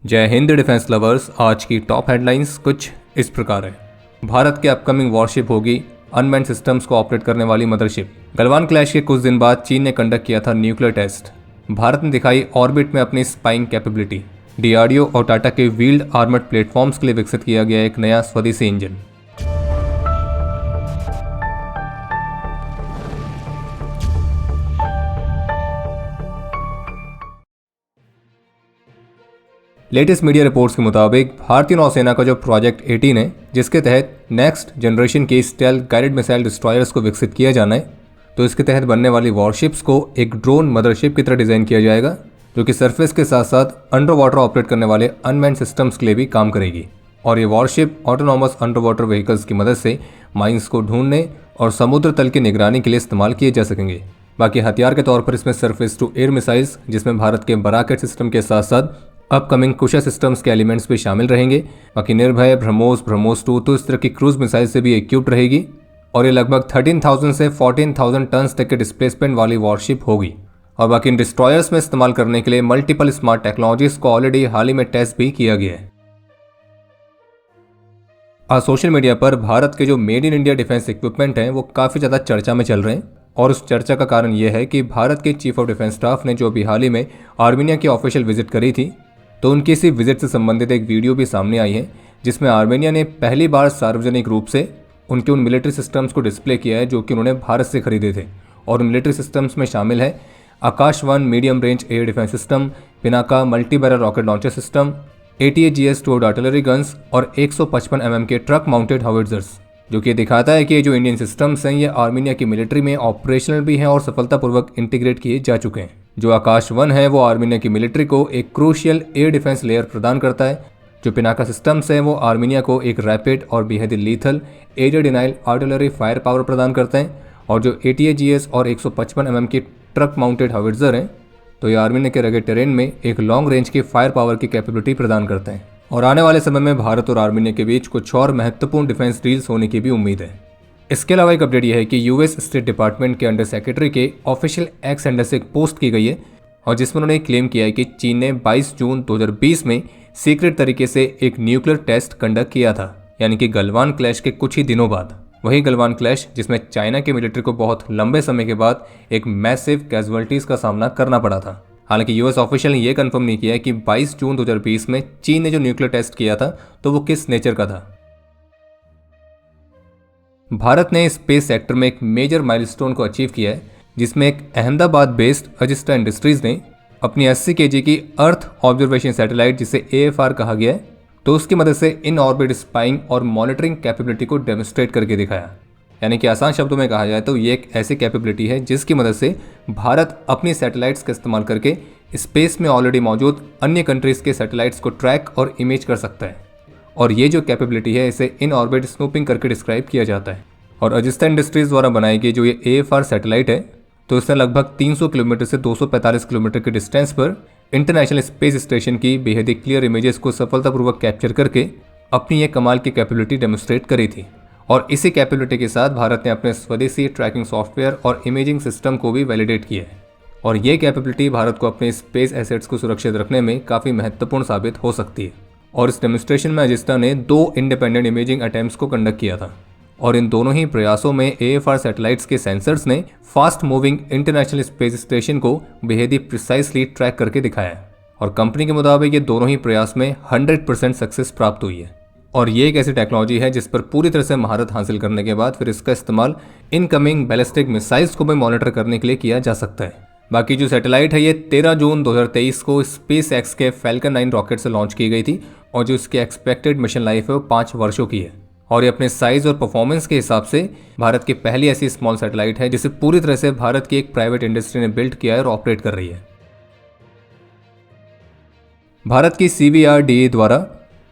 जय Hind defence lovers. आज की टॉप हेडलाइंस कुछ इस प्रकार है। भारत के अपकमिंग वॉरशिप होगी अनमैन्ड सिस्टम्स को ऑपरेट करने वाली मदरशिप। गलवान क्लैश के कुछ दिन बाद चीन ने कंडक्ट किया था न्यूक्लियर टेस्ट। भारत ने दिखाई ऑर्बिट में अपनी स्पाइंग कैपेबिलिटी। डीआरडीओ और टाटा के व्हील्ड आर्मर्ड प्लेटफॉर्म्स के लिए विकसित किया गया एक नया स्वदेशी इंजन। लेटेस्ट मीडिया रिपोर्ट्स के मुताबिक भारतीय नौसेना का जो प्रोजेक्ट 18 है, जिसके तहत नेक्स्ट जनरेशन के स्टेल्थ गाइडेड मिसाइल डिस्ट्रॉयर्स को विकसित किया जाना है, तो इसके तहत बनने वाली वॉरशिप्स को एक ड्रोन मदरशिप की तरह डिज़ाइन किया जाएगा, जो कि सरफेस के साथ साथ अंडर वाटर ऑपरेट करने वाले अनमैन्ड सिस्टम्स के लिए भी काम करेगी। और ये worship autonomous under water vehicles की मदद से माइंस को ढूंढने और समुद्र तल की निगरानी के लिए इस्तेमाल किए जा सकेंगे। बाकी हथियार के तौर पर इसमें सरफेस टू एयर मिसाइल्स, जिसमें भारत के बराकेट सिस्टम के साथ साथ अपकमिंग कुशा सिस्टम्स के एलिमेंट्स भी शामिल रहेंगे। बाकी निर्भय, ब्रह्मोस 2 तो इस तरह की क्रूज मिसाइल से भी इक्विप्ड रहेगी। और ये लगभग 13,000 से 14,000 टन तक के डिस्प्लेसमेंट वाली वॉरशिप होगी। और बाकी इन डिस्ट्रॉयर्स में इस्तेमाल करने के लिए मल्टीपल स्मार्ट टेक्नोलॉजीज को ऑलरेडी हाल ही में टेस्ट भी किया गया है। आज सोशल मीडिया पर भारत के जो made in India defence equipment हैं, वो काफ़ी ज़्यादा चर्चा में चल रहे हैं। और उस चर्चा का कारण ये है कि भारत के चीफ ऑफ डिफेंस स्टाफ ने जो अभी हाल ही में आर्मीनिया की ऑफिशियल विजिट करी थी, तो उनकी इसी विजिट से संबंधित एक वीडियो भी सामने आई है, जिसमें आर्मेनिया ने पहली बार सार्वजनिक रूप से उनके उन मिलिट्री सिस्टम्स को डिस्प्ले किया है जो कि उन्होंने भारत से खरीदे थे। और उन मिलिट्री सिस्टम्स में शामिल है आकाश 1 medium range air defence system, Pinaka multi barrel rocket launcher system, ATAGS-2 artillery guns और 155 mm के ट्रक माउंटेड हाउविट्जर्स, जो कि दिखाता है कि ये जो इंडियन सिस्टम्स हैं, ये आर्मेनिया की मिलिट्री में ऑपरेशनल भी हैं और सफलतापूर्वक इंटीग्रेट किए जा चुके हैं। जो आकाश 1 है वो आर्मेनिया की मिलिट्री को एक क्रूशियल एयर डिफेंस लेयर प्रदान करता है। जो पिनाका सिस्टम्स है वो आर्मेनिया को एक रैपिड और बेहद lethal area denial artillery fire power प्रदान करते हैं। और जो ATAGS और 155 mm की ट्रक माउंटेड हाउविट्जर हैं, तो ये आर्मेनिया के रगेड टेरेन में एक लॉन्ग रेंज की फायर पावर की कैपेबिलिटी प्रदान करते हैं। और आने वाले समय में भारत और आर्मेनिया के बीच कुछ और महत्वपूर्ण डिफेंस डील्स होने की भी उम्मीद है। इसके अलावा एक अपडेट यह है कि US स्टेट डिपार्टमेंट के अंडर सेक्रेटरी के ऑफिशियल एक्स हैंडल से एक पोस्ट की गई है, और जिसमें उन्होंने क्लेम किया है कि चीन ने 22 जून 2020 में सीक्रेट तरीके से एक न्यूक्लियर टेस्ट कंडक्ट किया था, यानी कि गलवान क्लैश के कुछ ही दिनों बाद। वही गलवान क्लैश जिसमें चाइना की मिलिट्री को बहुत लंबे समय के बाद एक मैसिव कैजुअलिटीज का सामना करना पड़ा था। हालांकि US ऑफिशियल ने यह कंफर्म नहीं किया कि 22 जून 2020 में चीन ने जो न्यूक्लियर टेस्ट किया था, तो वो किस नेचर का था। भारत ने स्पेस सेक्टर में एक मेजर माइलस्टोन को अचीव किया है, जिसमें एक अहमदाबाद बेस्ड अजिस्टा इंडस्ट्रीज ने अपनी 80 kg की अर्थ ऑब्जर्वेशन सैटेलाइट, जिसे AFR कहा गया है, तो उसकी मदद से इन ऑर्बिट स्पाइंग और मॉनिटरिंग कैपेबिलिटी को डेमोन्स्ट्रेट करके दिखाया। यानी कि आसान शब्दों में कहा जाए तो ये एक ऐसी कैपेबिलिटी है जिसकी मदद से भारत अपनी सैटेलाइट्स का इस्तेमाल करके स्पेस में ऑलरेडी मौजूद अन्य कंट्रीज के सैटेलाइट्स को ट्रैक और इमेज कर सकता है। और ये जो कैपेबिलिटी है, इसे इन ऑर्बिट स्नूपिंग करके डिस्क्राइब किया जाता है। और अजिस्टा इंडस्ट्रीज द्वारा बनाई गई जो ये AFR सैटेलाइट है, तो इसने लगभग 300 किलोमीटर से 245 किलोमीटर के डिस्टेंस पर इंटरनेशनल स्पेस स्टेशन की बेहद ही क्लियर इमेजेस को सफलतापूर्वक कैप्चर करके अपनी ये कमाल की कैपेबिलिटी डेमोन्स्ट्रेट करी थी। और इसी कैपेबिलिटी के साथ भारत ने अपने स्वदेशी ट्रैकिंग सॉफ्टवेयर और इमेजिंग सिस्टम को भी वैलिडेट किया है। और ये कैपेबिलिटी भारत को अपने स्पेस एसेट्स को सुरक्षित रखने में काफ़ी महत्वपूर्ण साबित हो सकती है। और इस डेमोन्स्ट्रेशन में अजिस्टा ने 2 इंडिपेंडेंट इमेजिंग अटेम्प्ट्स को कंडक्ट किया था, और इन दोनों ही प्रयासों में AFR सैटेलाइट्स के सेंसर्स ने fast moving international space station को बेहद ही प्रिसाइसली ट्रैक करके दिखाया। और कंपनी के मुताबिक ये दोनों ही प्रयास में 100% सक्सेस प्राप्त हुई है। और ये एक ऐसी टेक्नोलॉजी है जिस पर पूरी तरह से महारत हासिल करने के बाद फिर इसका इस्तेमाल इनकमिंग बैलिस्टिक मिसाइल्स को भी मॉनिटर करने के लिए किया जा सकता है। बाकी जो सैटेलाइट है, ये 13 जून 2023 को SpaceX के Falcon 9 रॉकेट से लॉन्च की गई थी, और जो इसकी एक्सपेक्टेड मिशन लाइफ है वो 5 वर्षों की है। और ये अपने साइज और परफॉर्मेंस के हिसाब से भारत की पहली ऐसी स्मॉल सैटेलाइट है जिसे पूरी तरह से भारत की एक प्राइवेट इंडस्ट्री ने बिल्ड किया है और ऑपरेट कर रही है। भारत की CVRDA द्वारा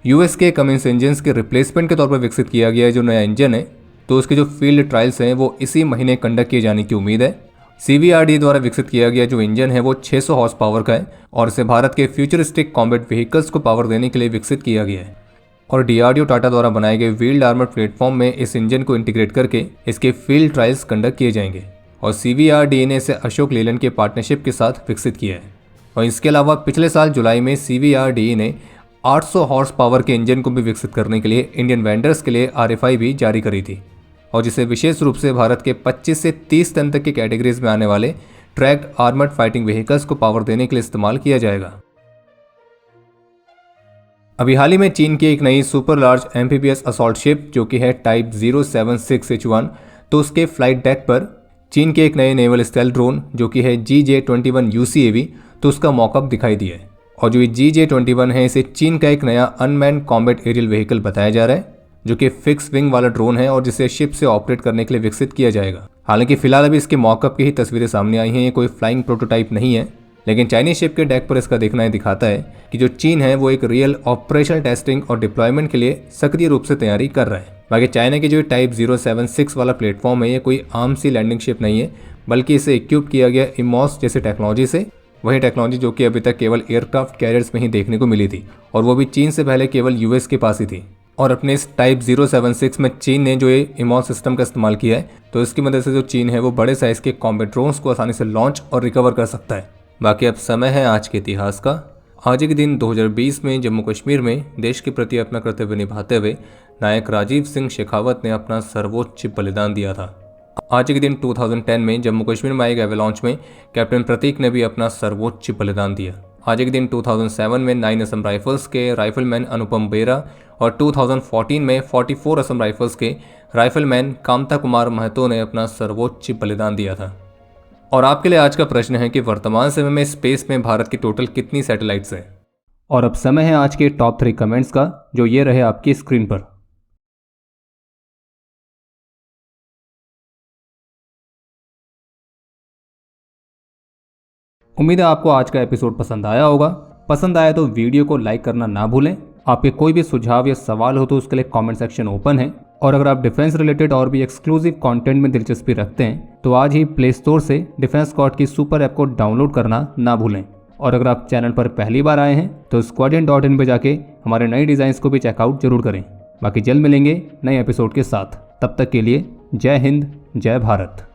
US के कमिंस इंजन्स के रिप्लेसमेंट के तौर पर विकसित किया गया है जो नया इंजन है, तो उसके जो फील्ड ट्रायल्स हैं वो इसी महीने कंडक्ट किए जाने की उम्मीद है। CVRDA द्वारा विकसित किया गया जो इंजन है वो 600 हॉर्स पावर का है, और इसे भारत के फ्यूचरिस्टिक कॉम्बैट व्हीकल्स को पावर देने के लिए विकसित किया गया है। और DRDO टाटा द्वारा बनाए गए व्हील्ड आर्मर्ड प्लेटफॉर्म में इस इंजन को इंटीग्रेट करके इसके फील्ड ट्रायल्स कंडक्ट किए जाएंगे। और CVRDA ने इसे अशोक लेलैंड के पार्टनरशिप के साथ विकसित किया है। और इसके अलावा पिछले साल जुलाई में CVRDA ने 800 हॉर्स पावर के इंजन को भी विकसित करने के लिए इंडियन वेंडर्स के लिए RFI भी जारी करी थी, और जिसे विशेष रूप से भारत के 25 से 30 टन तक की कैटेगरीज में आने वाले ट्रैक्ड आर्मर्ड फाइटिंग व्हीकल्स को पावर देने के लिए इस्तेमाल किया जाएगा। अभी हाल ही में चीन की एक नई super large amphibious assault ship जो कि है टाइप 076H1, तो उसके फ्लाइट डेक पर चीन के एक नए नेवल स्टेल्थ ड्रोन जो कि है GJ-21 UCAV, तो उसका मॉकअप दिखाई दिया है। और जो ये GJ-21 है, इसे चीन का एक नया अनमैन्ड कॉम्बैट एरियल व्हीकल बताया जा रहा है, जो कि फिक्स विंग वाला ड्रोन है और जिसे शिप से ऑपरेट करने के लिए विकसित किया जाएगा। हालांकि फिलहाल अभी इसके मॉकअप की ही तस्वीरें सामने आई हैं, ये कोई फ्लाइंग प्रोटोटाइप नहीं है, लेकिन चाइनीज शिप के डेक पर इसका देखना दिखाता है कि जो चीन है वो एक रियल ऑपरेशनल टेस्टिंग और डिप्लॉयमेंट के लिए सक्रिय रूप से तैयारी कर रहा है। बाकी चाइना की जो टाइप 076 वाला प्लेटफॉर्म है, ये कोई आम सी लैंडिंग शिप नहीं है, बल्कि इसे इक्विप किया गया इमॉस जैसे टेक्नोलॉजी से, वही टेक्नोलॉजी जो कि अभी तक केवल एयरक्राफ्ट कैरियर्स में ही देखने को मिली थी, और वो भी चीन से पहले केवल US के पास ही थी। और अपने इस टाइप 076 में चीन ने जो ये इमॉस सिस्टम का इस्तेमाल किया है, तो इसकी मदद से जो चीन है वो बड़े साइज के कॉम्बैट ड्रोन्स को आसानी से लॉन्च और रिकवर कर सकता है। बाकी अब समय है आज के इतिहास का। आज के दिन 2020 में जम्मू कश्मीर में देश के प्रति अपना कर्तव्य निभाते हुए नायक राजीव सिंह शेखावत ने अपना सर्वोच्च बलिदान दिया था। आज के दिन 2010 में जम्मू कश्मीर में आए एवलांच में कैप्टन प्रतीक ने भी अपना सर्वोच्च बलिदान दिया। आज के दिन 2007 में 9 असम राइफल्स के राइफलमैन अनुपम बेरा और 2014 में 44 असम राइफल्स के राइफलमैन कामता कुमार महतो ने अपना सर्वोच्च बलिदान दिया था। और आपके लिए आज का प्रश्न है कि वर्तमान समय में स्पेस में भारत की टोटल कितनी सैटेलाइट्स हैं? और अब समय है आज के टॉप 3 कमेंट्स का, जो ये रहे आपकी स्क्रीन पर। उम्मीद है आपको आज का एपिसोड पसंद आया होगा। पसंद आया तो वीडियो को लाइक करना ना भूलें। आपके कोई भी सुझाव या सवाल हो तो उसके लिए कमेंट सेक्शन ओपन है। और अगर आप डिफेंस रिलेटेड और भी एक्सक्लूसिव कंटेंट में दिलचस्पी रखते हैं तो आज ही प्ले स्टोर से डिफेंस स्क्वाड की सुपर ऐप को डाउनलोड करना ना भूलें। और अगर आप चैनल पर पहली बार आए हैं तो squadron.in पे जाके हमारे नए डिज़ाइंस को भी चेकआउट जरूर करें। बाकी जल्द मिलेंगे नए एपिसोड के साथ। तब तक के लिए जय हिंद, जय भारत।